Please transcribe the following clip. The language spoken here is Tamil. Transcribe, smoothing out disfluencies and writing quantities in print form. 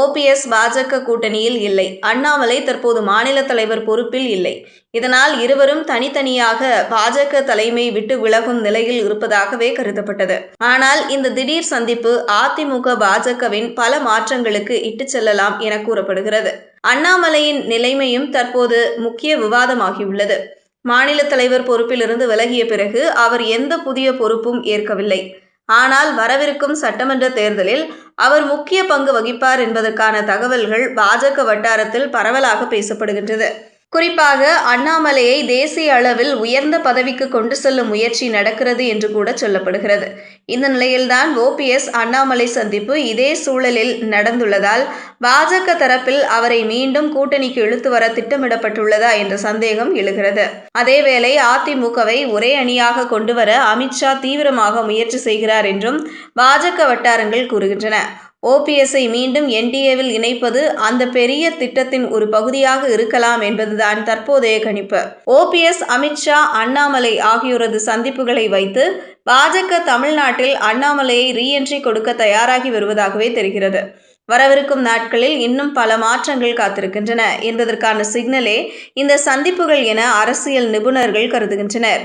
ஓபிஎஸ் பாஜக கூட்டணியில் இல்லை. அண்ணாமலை தற்போது மாநில தலைவர் பொறுப்பில் இல்லை. இதனால் இருவரும் தனித்தனியாக பாஜக தலைமை விட்டு விலகும் நிலையில் இருப்பதாகவே கருதப்பட்டது. ஆனால் இந்த திடீர் சந்திப்பு அதிமுக பாஜகவின் பல மாற்றங்களுக்கு இட்டுச் செல்லலாம் என கூறப்படுகிறது. அண்ணாமலையின் நிலைமையும் தற்போது முக்கிய விவாதமாகியுள்ளது. மாநில தலைவர் பொறுப்பிலிருந்து விலகிய பிறகு அவர் எந்த புதிய பொறுப்பும் ஏற்கவில்லை. ஆனால் வரவிருக்கும் சட்டமன்ற தேர்தலில் அவர் முக்கிய பங்கு வகிப்பார் என்பதற்கான தகவல்கள் பாஜக வட்டாரத்தில் பரவலாக பேசப்படுகின்றது. குறிப்பாக அண்ணாமலையை தேசிய அளவில் உயர்ந்த பதவிக்கு கொண்டு செல்லும் முயற்சி நடக்கிறது என்று கூட சொல்லப்படுகிறது. இந்த நிலையில்தான் ஓபிஎஸ் அண்ணாமலை சந்திப்பு இதே சூழலில் நடந்துள்ளதால் பாஜக தரப்பில் அவரை மீண்டும் கூட்டணிக்கு இழுத்து வர திட்டமிடப்பட்டுள்ளதா என்ற சந்தேகம் எழுகிறது. அதேவேளை அதிமுகவை ஒரே அணியாக கொண்டுவர அமித்ஷா தீவிரமாக முயற்சி செய்கிறார் என்றும் பாஜக வட்டாரங்கள் கூறுகின்றன. ஓபிஎஸ்ஐ மீண்டும் என்டிஏவில் இணைப்பது அந்த பெரிய திட்டத்தின் ஒரு பகுதியாக இருக்கலாம் என்பதுதான் தற்போதைய கணிப்பு. ஓபிஎஸ், அமித்ஷா, அண்ணாமலை ஆகியோரது சந்திப்புகளை வைத்து பாஜக தமிழ்நாட்டில் அண்ணாமலையை ரீஎன்ட்ரி கொடுக்க தயாராகி வருவதாகவே தெரிகிறது. வரவிருக்கும் நாட்களில் இன்னும் பல மாற்றங்கள் காத்திருக்கின்றன என்பதற்கான சிக்னலே இந்த சந்திப்புகள் என அரசியல் நிபுணர்கள் கருதுகின்றனர்.